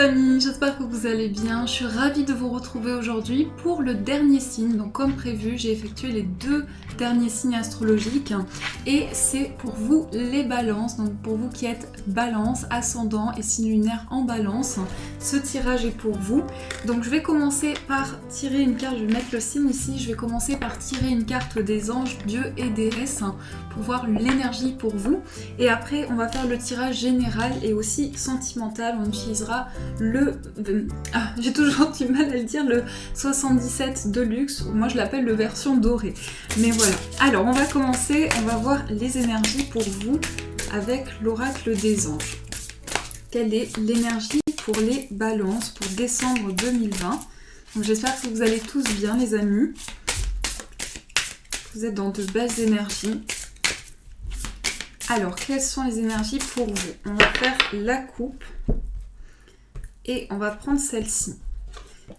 amis, j'espère que vous allez bien. Je suis ravie de vous retrouver aujourd'hui pour le dernier signe. Donc comme prévu, j'ai effectué les deux derniers signes astrologiques et c'est pour vous les balances. Donc pour vous qui êtes balance, ascendant et signe lunaire en balance, ce tirage est pour vous. Donc je vais commencer par tirer une carte, je vais mettre le signe ici, je vais commencer par tirer une carte des anges, dieux et déesses pour voir l'énergie pour vous. Et après on va faire le tirage général et aussi sentimental. On utilisera j'ai toujours du mal à le dire, le 77 Deluxe, moi je l'appelle le version dorée. Mais voilà, alors on va commencer, on va voir les énergies pour vous avec l'oracle des anges. Quelle est l'énergie pour les balances pour décembre 2020? Donc j'espère que vous allez tous bien les amis. Vous êtes dans de belles énergies. Alors, quelles sont les énergies pour vous? On va faire la coupe et on va prendre celle-ci.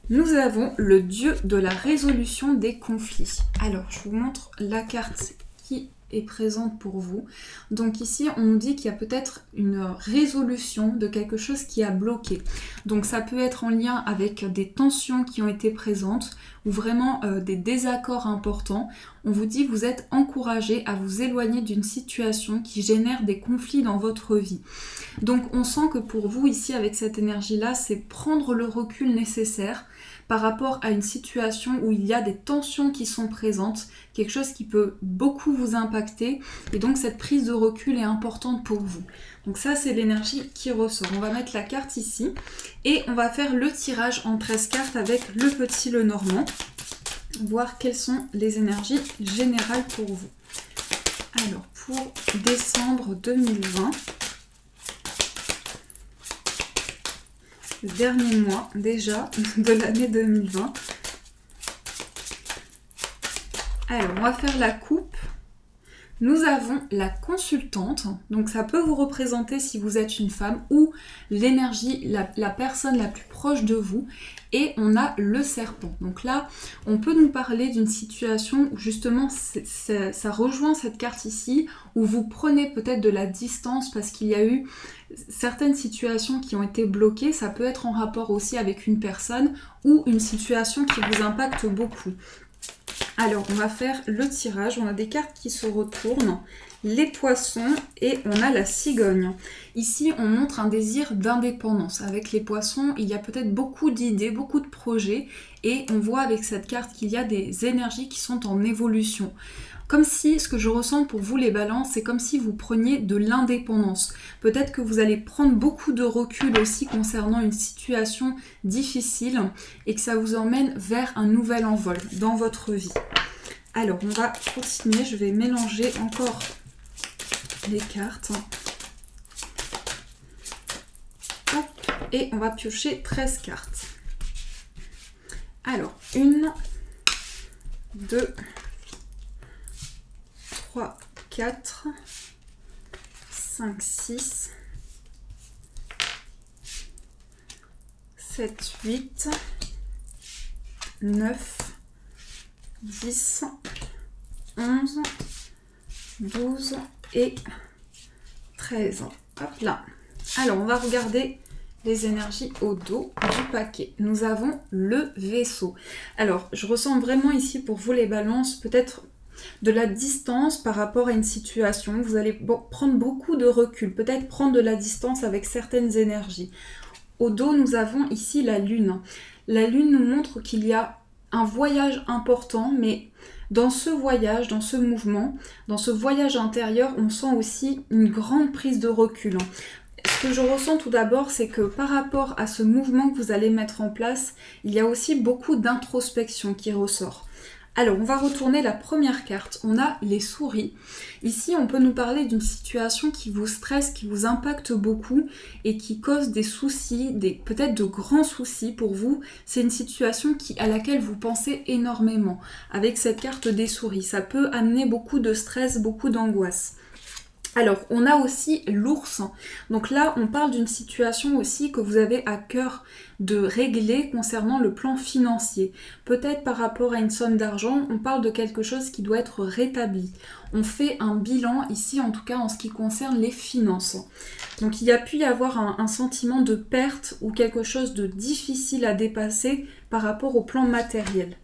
Nous avons le dieu de la résolution des conflits. Alors, je vous montre la carte qui est présente pour vous. Donc ici, on nous dit qu'il y a peut-être une résolution de quelque chose qui a bloqué. Donc ça peut être en lien avec des tensions qui ont été présentes ou vraiment des désaccords importants. On vous dit que vous êtes encouragé à vous éloigner d'une situation qui génère des conflits dans votre vie. Donc on sent que pour vous ici avec cette énergie-là, c'est prendre le recul nécessaire par rapport à une situation où il y a des tensions qui sont présentes, quelque chose qui peut beaucoup vous impacter et donc cette prise de recul est importante pour vous. Donc ça c'est l'énergie qui ressort. On va mettre la carte ici et on va faire le tirage en 13 cartes avec le petit Lenormand, voir quelles sont les énergies générales pour vous. Alors pour décembre 2020, le dernier mois déjà de l'année 2020. Alors, on va faire la coupe. Nous avons la consultante, donc ça peut vous représenter si vous êtes une femme ou l'énergie, la personne la plus proche de vous. Et on a le serpent. Donc là, on peut nous parler d'une situation où justement ça rejoint cette carte ici, où vous prenez peut-être de la distance parce qu'il y a eu certaines situations qui ont été bloquées. Ça peut être en rapport aussi avec une personne ou une situation qui vous impacte beaucoup. Alors, on va faire le tirage. On a des cartes qui se retournent, les poissons et on a la cigogne. Ici, on montre un désir d'indépendance. Avec les poissons, il y a peut-être beaucoup d'idées, beaucoup de projets et on voit avec cette carte qu'il y a des énergies qui sont en évolution. Comme si, ce que je ressens pour vous les balances, c'est comme si vous preniez de l'indépendance. Peut-être que vous allez prendre beaucoup de recul aussi concernant une situation difficile et que ça vous emmène vers un nouvel envol dans votre vie. Alors, on va continuer. Je vais mélanger encore les cartes. Hop, et on va piocher 13 cartes. Alors, 1, 2, 3, 4, 5, 6, 7, 8, 9, 10, 11, 12 et 13. Hop là. Alors, on va regarder les énergies au dos du paquet. Nous avons le vaisseau. Alors, je ressens vraiment ici pour vous les balances, peut-être de la distance par rapport à une situation. Vous allez prendre beaucoup de recul, peut-être prendre de la distance avec certaines énergies. Au dos, nous avons ici la lune. La lune nous montre qu'il y a un voyage important, mais dans ce voyage, dans ce mouvement, dans ce voyage intérieur, on sent aussi une grande prise de recul. Ce que je ressens tout d'abord, c'est que par rapport à ce mouvement que vous allez mettre en place, il y a aussi beaucoup d'introspection qui ressort. Alors, on va retourner la première carte. On a les souris. Ici, on peut nous parler d'une situation qui vous stresse, qui vous impacte beaucoup et qui cause des soucis, peut-être de grands soucis pour vous. C'est une situation à laquelle vous pensez énormément. Avec cette carte des souris, ça peut amener beaucoup de stress, beaucoup d'angoisse. Alors, on a aussi l'ours. Donc là, on parle d'une situation aussi que vous avez à cœur de régler concernant le plan financier. Peut-être par rapport à une somme d'argent, on parle de quelque chose qui doit être rétabli. On fait un bilan ici, en tout cas en ce qui concerne les finances. Donc il y a pu y avoir un sentiment de perte ou quelque chose de difficile à dépasser par rapport au plan matériel.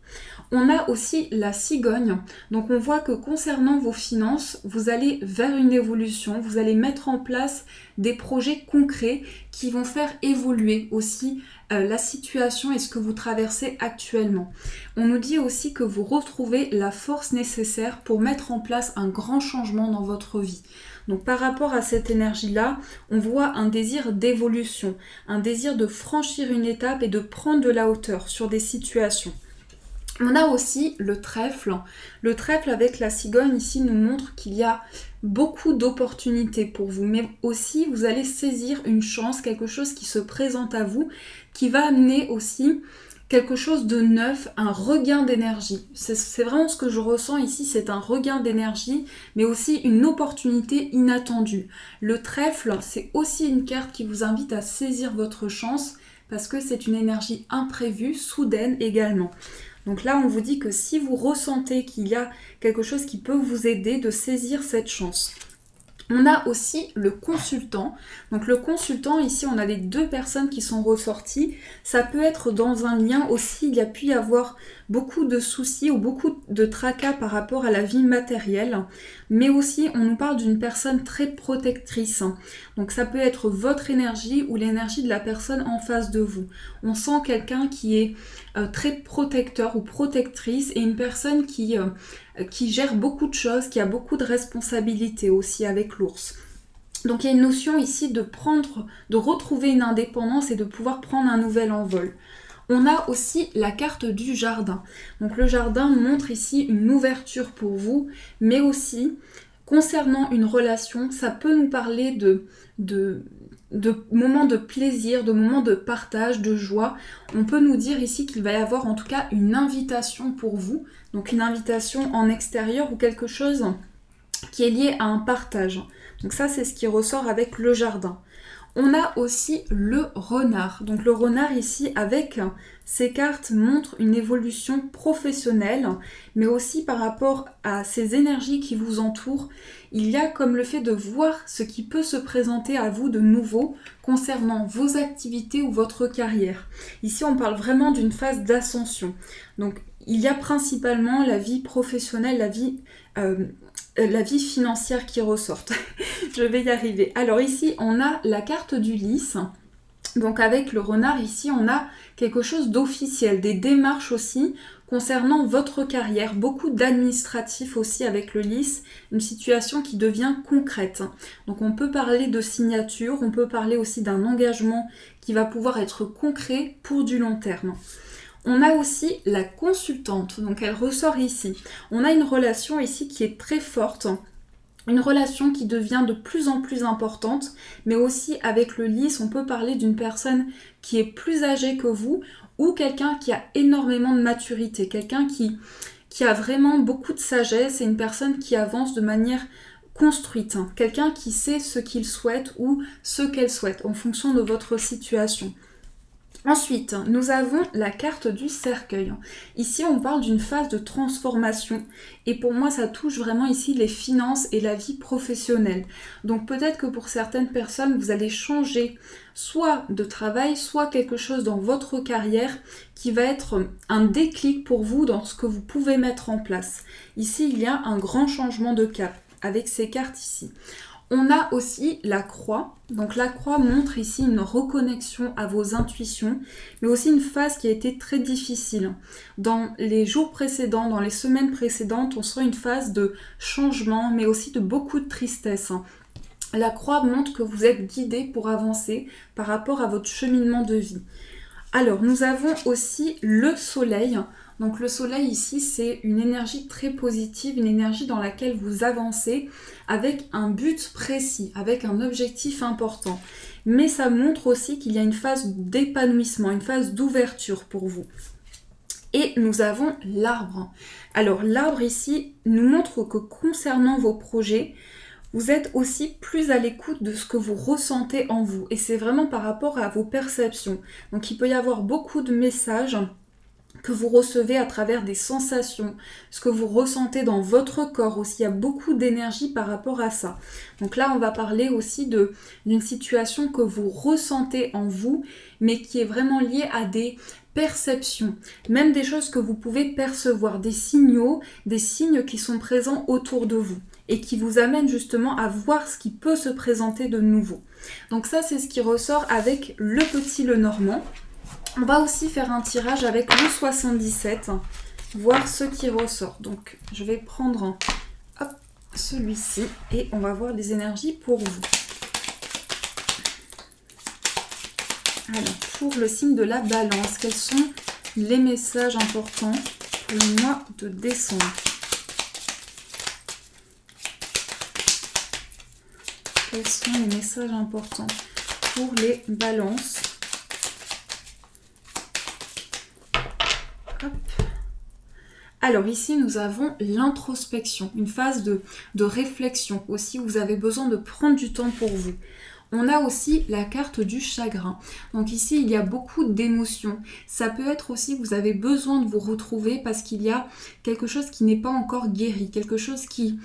On a aussi la cigogne, donc on voit que concernant vos finances, vous allez vers une évolution, vous allez mettre en place des projets concrets qui vont faire évoluer aussi la situation et ce que vous traversez actuellement. On nous dit aussi que vous retrouvez la force nécessaire pour mettre en place un grand changement dans votre vie. Donc par rapport à cette énergie-là, on voit un désir d'évolution, un désir de franchir une étape et de prendre de la hauteur sur des situations. On a aussi le trèfle. Le trèfle avec la cigogne ici nous montre qu'il y a beaucoup d'opportunités pour vous, mais aussi vous allez saisir une chance, quelque chose qui se présente à vous, qui va amener aussi quelque chose de neuf, un regain d'énergie. C'est vraiment ce que je ressens ici, c'est un regain d'énergie, mais aussi une opportunité inattendue. Le trèfle, c'est aussi une carte qui vous invite à saisir votre chance, parce que c'est une énergie imprévue, soudaine également. Donc là, on vous dit que si vous ressentez qu'il y a quelque chose qui peut vous aider, de saisir cette chance. On a aussi le consultant. Donc le consultant, ici, on a les deux personnes qui sont ressorties. Ça peut être dans un lien aussi, il y a pu y avoir beaucoup de soucis ou beaucoup de tracas par rapport à la vie matérielle. Mais aussi, on nous parle d'une personne très protectrice. Donc ça peut être votre énergie ou l'énergie de la personne en face de vous. On sent quelqu'un qui est très protecteur ou protectrice et une personne qui gère beaucoup de choses, qui a beaucoup de responsabilités aussi avec l'ours. Donc il y a une notion ici de retrouver une indépendance et de pouvoir prendre un nouvel envol. On a aussi la carte du jardin. Donc le jardin montre ici une ouverture pour vous, mais aussi concernant une relation, ça peut nous parler de moments de plaisir, de moments de partage, de joie. On peut nous dire ici qu'il va y avoir en tout cas une invitation pour vous, donc une invitation en extérieur ou quelque chose qui est lié à un partage. Donc ça, c'est ce qui ressort avec le jardin. On a aussi le renard. Donc le renard ici, avec ces cartes, montre une évolution professionnelle, mais aussi par rapport à ces énergies qui vous entourent. Il y a comme le fait de voir ce qui peut se présenter à vous de nouveau concernant vos activités ou votre carrière. Ici, on parle vraiment d'une phase d'ascension. Donc il y a principalement la vie professionnelle, la vie financière qui ressortent. Je vais y arriver. Alors ici, on a la carte du lys. Donc avec le renard, ici, on a quelque chose d'officiel, des démarches aussi concernant votre carrière, beaucoup d'administratifs aussi avec le lys, une situation qui devient concrète. Donc on peut parler de signature, on peut parler aussi d'un engagement qui va pouvoir être concret pour du long terme. On a aussi la consultante, donc elle ressort ici. On a une relation ici qui est très forte, une relation qui devient de plus en plus importante, mais aussi avec le lys, on peut parler d'une personne qui est plus âgée que vous ou quelqu'un qui a énormément de maturité, quelqu'un qui a vraiment beaucoup de sagesse et une personne qui avance de manière construite, quelqu'un qui sait ce qu'il souhaite ou ce qu'elle souhaite en fonction de votre situation. Ensuite, nous avons la carte du cercueil. Ici, on parle d'une phase de transformation et pour moi, ça touche vraiment ici les finances et la vie professionnelle. Donc peut-être que pour certaines personnes, vous allez changer soit de travail, soit quelque chose dans votre carrière qui va être un déclic pour vous dans ce que vous pouvez mettre en place. Ici, il y a un grand changement de cap avec ces cartes ici. On a aussi la croix. Donc la croix montre ici une reconnexion à vos intuitions, mais aussi une phase qui a été très difficile. Dans les jours précédents, dans les semaines précédentes, on sent une phase de changement, mais aussi de beaucoup de tristesse. La croix montre que vous êtes guidé pour avancer par rapport à votre cheminement de vie. Alors, nous avons aussi le soleil. Donc le soleil ici, c'est une énergie très positive, une énergie dans laquelle vous avancez avec un but précis, avec un objectif important. Mais ça montre aussi qu'il y a une phase d'épanouissement, une phase d'ouverture pour vous. Et nous avons l'arbre. Alors l'arbre ici nous montre que concernant vos projets, vous êtes aussi plus à l'écoute de ce que vous ressentez en vous. Et c'est vraiment par rapport à vos perceptions. Donc il peut y avoir beaucoup de messages que vous recevez à travers des sensations, ce que vous ressentez dans votre corps aussi. Il y a beaucoup d'énergie par rapport à ça. Donc là, on va parler aussi d'une situation que vous ressentez en vous, mais qui est vraiment liée à des perceptions, même des choses que vous pouvez percevoir, des signaux, des signes qui sont présents autour de vous et qui vous amènent justement à voir ce qui peut se présenter de nouveau. Donc ça, c'est ce qui ressort avec le petit Lenormand. On va aussi faire un tirage avec le 77, voir ce qui ressort. Donc, je vais prendre celui-ci et on va voir les énergies pour vous. Alors, pour le signe de la Balance, quels sont les messages importants pour le mois de décembre? Quels sont les messages importants pour les Balances? Hop. Alors ici nous avons l'introspection, une phase de réflexion aussi où vous avez besoin de prendre du temps pour vous. On a aussi la carte du chagrin. Donc ici il y a beaucoup d'émotions. Ça peut être aussi que vous avez besoin de vous retrouver parce qu'il y a quelque chose qui n'est pas encore guéri, quelque chose qui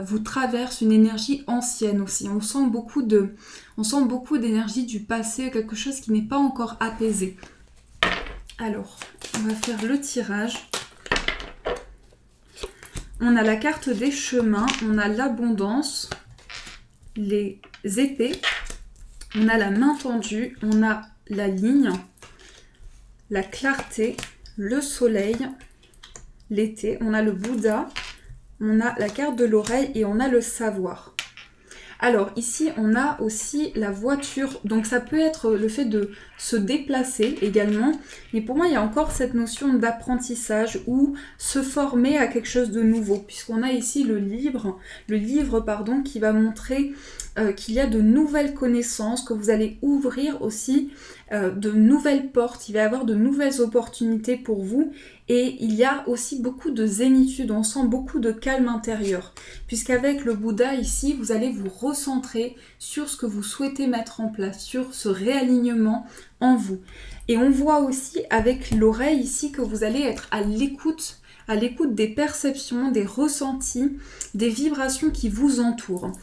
vous traverse, une énergie ancienne aussi. On sent beaucoup d'énergie du passé, quelque chose qui n'est pas encore apaisé. Alors, on va faire le tirage. On a la carte des chemins, on a l'abondance, les épées, on a la main tendue, on a la ligne, la clarté, le soleil, l'été, on a le Bouddha, on a la carte de l'oreille et on a le savoir. Alors ici on a aussi la voiture, donc ça peut être le fait de se déplacer également, mais pour moi il y a encore cette notion d'apprentissage ou se former à quelque chose de nouveau, puisqu'on a ici le livre qui va montrer qu'il y a de nouvelles connaissances, que vous allez ouvrir aussi de nouvelles portes, il va y avoir de nouvelles opportunités pour vous. Et il y a aussi beaucoup de zénitude, on sent beaucoup de calme intérieur. Puisqu'avec le Bouddha ici, vous allez vous recentrer sur ce que vous souhaitez mettre en place, sur ce réalignement en vous. Et on voit aussi avec l'oreille ici que vous allez être à l'écoute des perceptions, des ressentis, des vibrations qui vous entourent.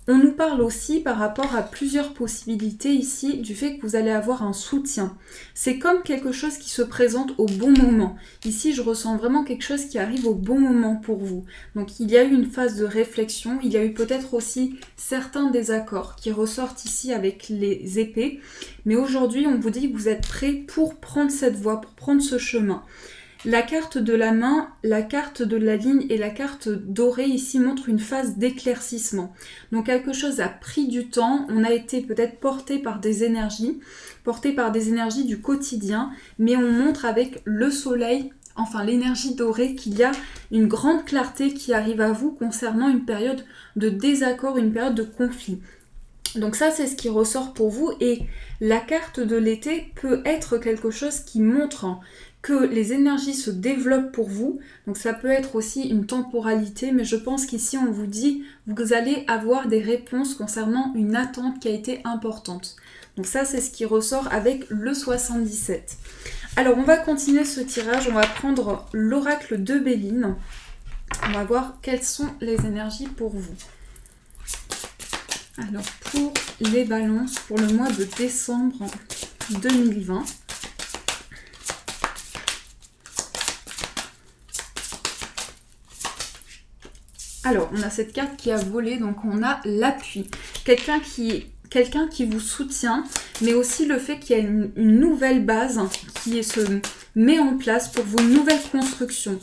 On nous parle aussi par rapport à plusieurs possibilités ici du fait que vous allez avoir un soutien. C'est comme quelque chose qui se présente au bon moment. Ici, je ressens vraiment quelque chose qui arrive au bon moment pour vous. Donc, il y a eu une phase de réflexion. Il y a eu peut-être aussi certains désaccords qui ressortent ici avec les épées. Mais aujourd'hui, on vous dit que vous êtes prêts pour prendre cette voie, pour prendre ce chemin. La carte de la main, la carte de la ligne et la carte dorée ici montrent une phase d'éclaircissement. Donc quelque chose a pris du temps, on a été peut-être porté par des énergies du quotidien, mais on montre avec le soleil, enfin l'énergie dorée, qu'il y a une grande clarté qui arrive à vous concernant une période de désaccord, une période de conflit. Donc ça, c'est ce qui ressort pour vous. Et la carte de l'été peut être quelque chose qui montre que les énergies se développent pour vous. Donc ça peut être aussi une temporalité, mais je pense qu'ici on vous dit vous allez avoir des réponses concernant une attente qui a été importante. Donc ça, c'est ce qui ressort avec le 77. Alors on va continuer ce tirage, on va prendre l'oracle de Béline. On va voir quelles sont les énergies pour vous. Alors pour les balances, pour le mois de décembre 2020, alors on a cette carte qui a volé, donc on a l'appui. Quelqu'un qui vous soutient, mais aussi le fait qu'il y a une nouvelle base qui se met en place pour vous, une nouvelle construction.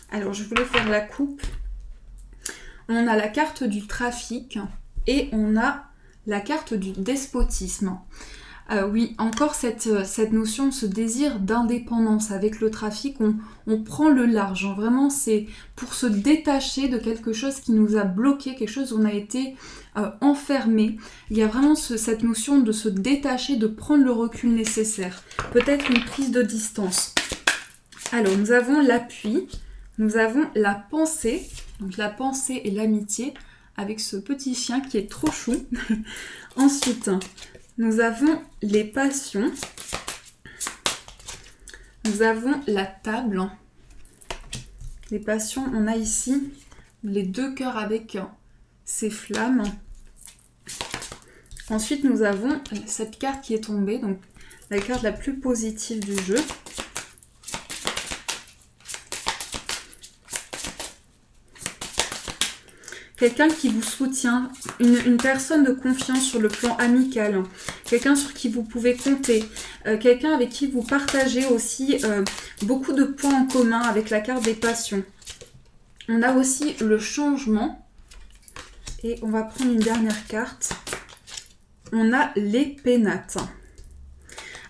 Alors je voulais faire la coupe. On a la carte du trafic et on a la carte du despotisme. Oui, encore cette notion, ce désir d'indépendance. Avec le trafic, on prend le large. Vraiment, c'est pour se détacher de quelque chose qui nous a bloqué, quelque chose où on a été enfermé. Il y a vraiment cette notion de se détacher, de prendre le recul nécessaire. Peut-être une prise de distance. Alors, nous avons l'appui. Nous avons la pensée, donc la pensée et l'amitié, avec ce petit chien qui est trop chou. Ensuite, nous avons les passions. Nous avons la table. Les passions, on a ici les 2 cœurs avec ces flammes. Ensuite, nous avons cette carte qui est tombée, donc la carte la plus positive du jeu. Quelqu'un qui vous soutient, une personne de confiance sur le plan amical, quelqu'un sur qui vous pouvez compter, quelqu'un avec qui vous partagez aussi beaucoup de points en commun avec la carte des passions. On a aussi le changement, et on va prendre une dernière carte. On a les pénates.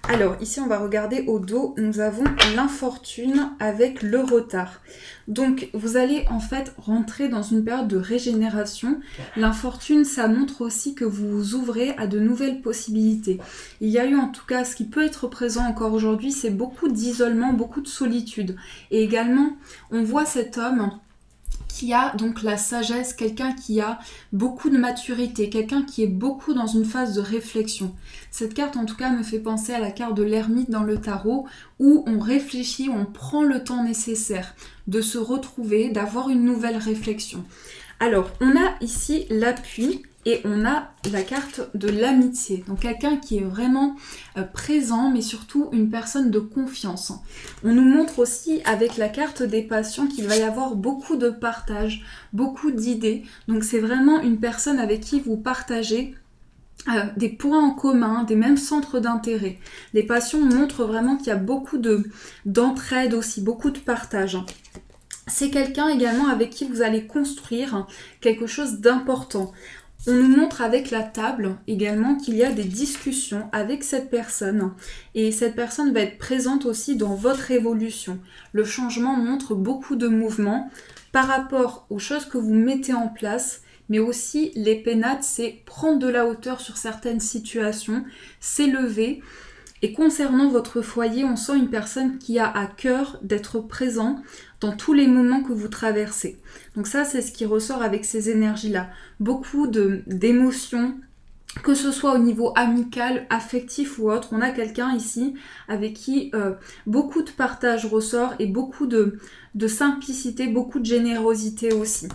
Alors, ici, on va regarder au dos, nous avons l'infortune avec le retard. Donc, vous allez en fait rentrer dans une période de régénération. L'infortune, ça montre aussi que vous vous ouvrez à de nouvelles possibilités. Il y a eu en tout cas, ce qui peut être présent encore aujourd'hui, c'est beaucoup d'isolement, beaucoup de solitude. Et également, on voit cet homme qui a donc la sagesse, quelqu'un qui a beaucoup de maturité, quelqu'un qui est beaucoup dans une phase de réflexion. Cette carte en tout cas me fait penser à la carte de l'ermite dans le tarot où on réfléchit, on prend le temps nécessaire de se retrouver, d'avoir une nouvelle réflexion. Alors, on a ici l'appui et on a la carte de l'amitié. Donc quelqu'un qui est vraiment présent, mais surtout une personne de confiance. On nous montre aussi avec la carte des passions qu'il va y avoir beaucoup de partage, beaucoup d'idées. Donc c'est vraiment une personne avec qui vous partagez des points en commun, des mêmes centres d'intérêt. Les passions montrent vraiment qu'il y a beaucoup d'entraide aussi, beaucoup de partage. C'est quelqu'un également avec qui vous allez construire quelque chose d'important. On nous montre avec la table également qu'il y a des discussions avec cette personne et cette personne va être présente aussi dans votre évolution. Le changement montre beaucoup de mouvements par rapport aux choses que vous mettez en place, mais aussi les pénates, c'est prendre de la hauteur sur certaines situations, s'élever. Et concernant votre foyer, on sent une personne qui a à cœur d'être présent dans tous les moments que vous traversez. Donc ça, c'est ce qui ressort avec ces énergies-là. Beaucoup d'émotions, que ce soit au niveau amical, affectif ou autre. On a quelqu'un ici avec qui beaucoup de partage ressort et beaucoup de simplicité, beaucoup de générosité aussi.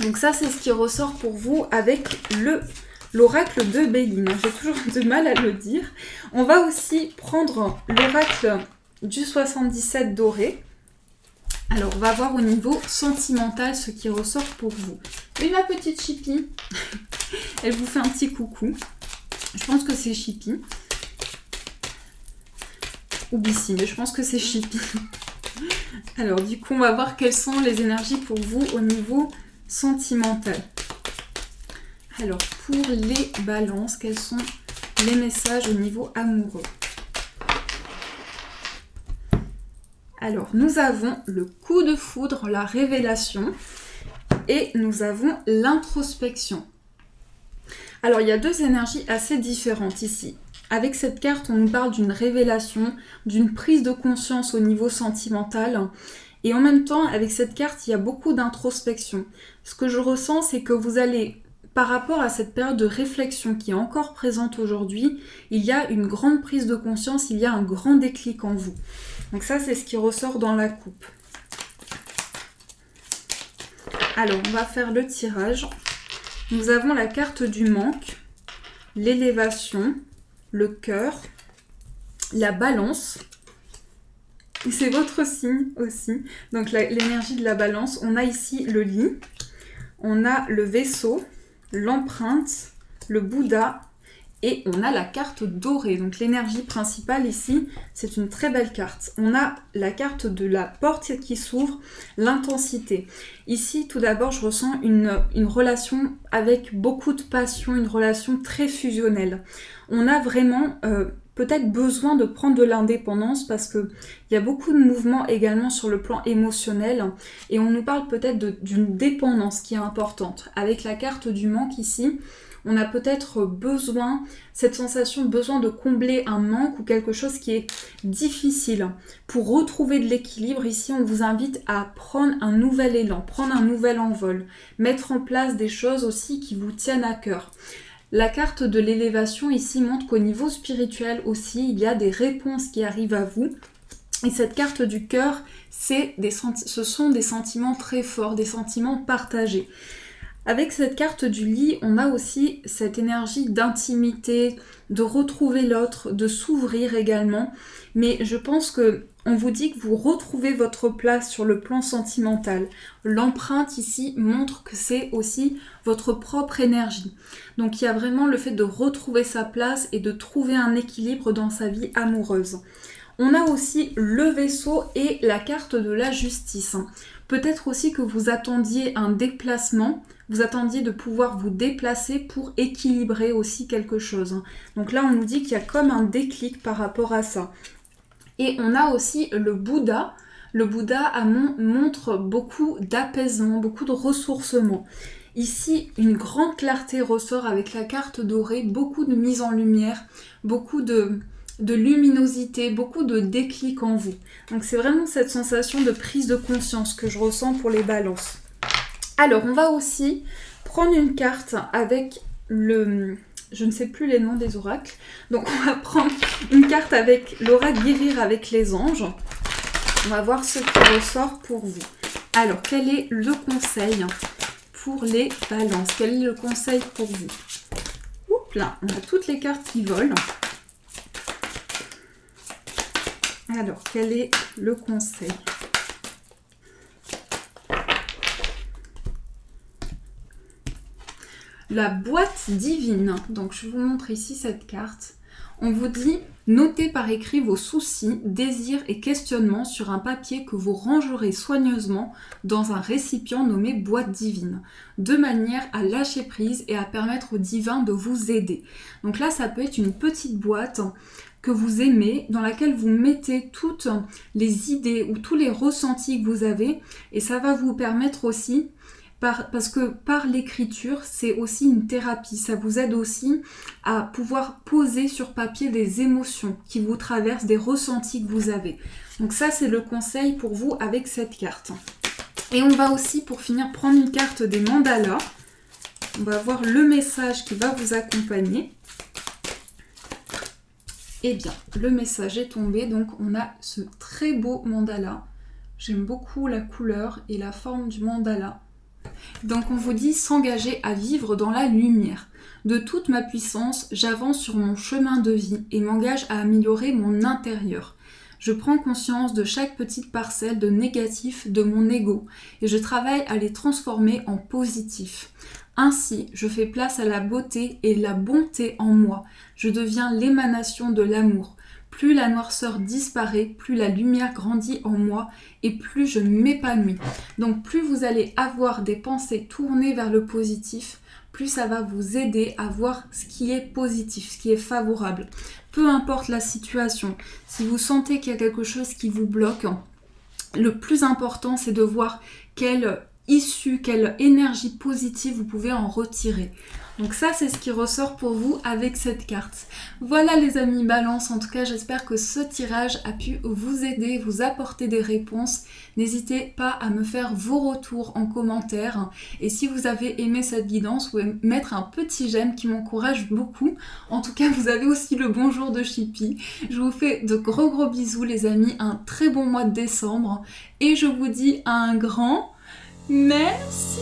Donc ça, c'est ce qui ressort pour vous avec l'oracle de Béline. J'ai toujours de mal à le dire. On va aussi prendre l'oracle du 77 doré. Alors, on va voir au niveau sentimental ce qui ressort pour vous. Et ma petite Chippy, elle vous fait un petit coucou. Je pense que c'est Chippy. Ou Bissy, mais je pense que c'est Chippy. Alors, du coup, on va voir quelles sont les énergies pour vous au niveau sentimental. Alors, pour les balances, quels sont les messages au niveau amoureux? Alors, nous avons le coup de foudre, la révélation, et nous avons l'introspection. Alors, il y a deux énergies assez différentes ici. Avec cette carte, on nous parle d'une révélation, d'une prise de conscience au niveau sentimental. Et en même temps, avec cette carte, il y a beaucoup d'introspection. Ce que je ressens, c'est que vous allez, par rapport à cette période de réflexion qui est encore présente aujourd'hui, il y a une grande prise de conscience, il y a un grand déclic en vous. Donc ça, c'est ce qui ressort dans la coupe. Alors, on va faire le tirage. Nous avons la carte du manque, l'élévation, le cœur, la balance. C'est votre signe aussi. Donc l'énergie de la balance. On a ici le lit, on a le vaisseau, l'empreinte, le Bouddha et on a la carte dorée. Donc l'énergie principale ici, c'est une très belle carte. On a la carte de la porte qui s'ouvre, l'intensité. Ici, tout d'abord, je ressens une relation avec beaucoup de passion, une relation très fusionnelle. On a vraiment peut-être besoin de prendre de l'indépendance parce qu'il y a beaucoup de mouvements également sur le plan émotionnel et on nous parle peut-être d'une dépendance qui est importante. Avec la carte du manque ici, on a peut-être besoin, cette sensation de besoin de combler un manque ou quelque chose qui est difficile. Pour retrouver de l'équilibre, ici on vous invite à prendre un nouvel élan, prendre un nouvel envol, mettre en place des choses aussi qui vous tiennent à cœur. La carte de l'élévation ici montre qu'au niveau spirituel aussi, il y a des réponses qui arrivent à vous. Et cette carte du cœur, ce sont des sentiments très forts, des sentiments partagés. Avec cette carte du lit, on a aussi cette énergie d'intimité, de retrouver l'autre, de s'ouvrir également. Mais je pense qu'on vous dit que vous retrouvez votre place sur le plan sentimental. L'empreinte ici montre que c'est aussi votre propre énergie. Donc il y a vraiment le fait de retrouver sa place et de trouver un équilibre dans sa vie amoureuse. On a aussi le vaisseau et la carte de la justice. Peut-être aussi que vous attendiez un déplacement, vous attendiez de pouvoir vous déplacer pour équilibrer aussi quelque chose. Donc là, on nous dit qu'il y a comme un déclic par rapport à ça. Et on a aussi le Bouddha. Le Bouddha montre beaucoup d'apaisement, beaucoup de ressourcement. Ici, une grande clarté ressort avec la carte dorée, beaucoup de mise en lumière, beaucoup de luminosité, beaucoup de déclic en vous. Donc c'est vraiment cette sensation de prise de conscience que je ressens pour les balances. Alors on va aussi prendre une carte avec je ne sais plus les noms des oracles. Donc on va prendre une carte avec l'oracle guérir avec les anges. On va voir ce qui ressort pour vous. Alors quel est le conseil pour les balances? Quel est le conseil pour vous? Oups là, on a toutes les cartes qui volent. Alors, quel est le conseil? La boîte divine. Donc, je vous montre ici cette carte. On vous dit, notez par écrit vos soucis, désirs et questionnements sur un papier que vous rangerez soigneusement dans un récipient nommé boîte divine, de manière à lâcher prise et à permettre au divin de vous aider. Donc là, ça peut être une petite boîte que vous aimez, dans laquelle vous mettez toutes les idées ou tous les ressentis que vous avez, et ça va vous permettre aussi, parce que par l'écriture, c'est aussi une thérapie, ça vous aide aussi à pouvoir poser sur papier des émotions qui vous traversent, des ressentis que vous avez. Donc ça, c'est le conseil pour vous avec cette carte. Et on va aussi, pour finir, prendre une carte des mandalas. On va voir le message qui va vous accompagner. Eh bien, le message est tombé, donc on a ce très beau mandala. J'aime beaucoup la couleur et la forme du mandala. Donc on vous dit s'engager à vivre dans la lumière. De toute ma puissance, j'avance sur mon chemin de vie et m'engage à améliorer mon intérieur. Je prends conscience de chaque petite parcelle de négatif de mon ego et je travaille à les transformer en positif. Ainsi, je fais place à la beauté et la bonté en moi. Je deviens l'émanation de l'amour. Plus la noirceur disparaît, plus la lumière grandit en moi et plus je m'épanouis. Donc plus vous allez avoir des pensées tournées vers le positif, plus ça va vous aider à voir ce qui est positif, ce qui est favorable. Peu importe la situation, si vous sentez qu'il y a quelque chose qui vous bloque, le plus important c'est de voir quelle issue, quelle énergie positive vous pouvez en retirer. Donc ça, c'est ce qui ressort pour vous avec cette carte. Voilà les amis Balance, en tout cas j'espère que ce tirage a pu vous aider, vous apporter des réponses. N'hésitez pas à me faire vos retours en commentaire. Et si vous avez aimé cette guidance, vous pouvez mettre un petit j'aime qui m'encourage beaucoup. En tout cas, vous avez aussi le bonjour de Chippy. Je vous fais de gros bisous les amis, un très bon mois de décembre. Et je vous dis un grand merci.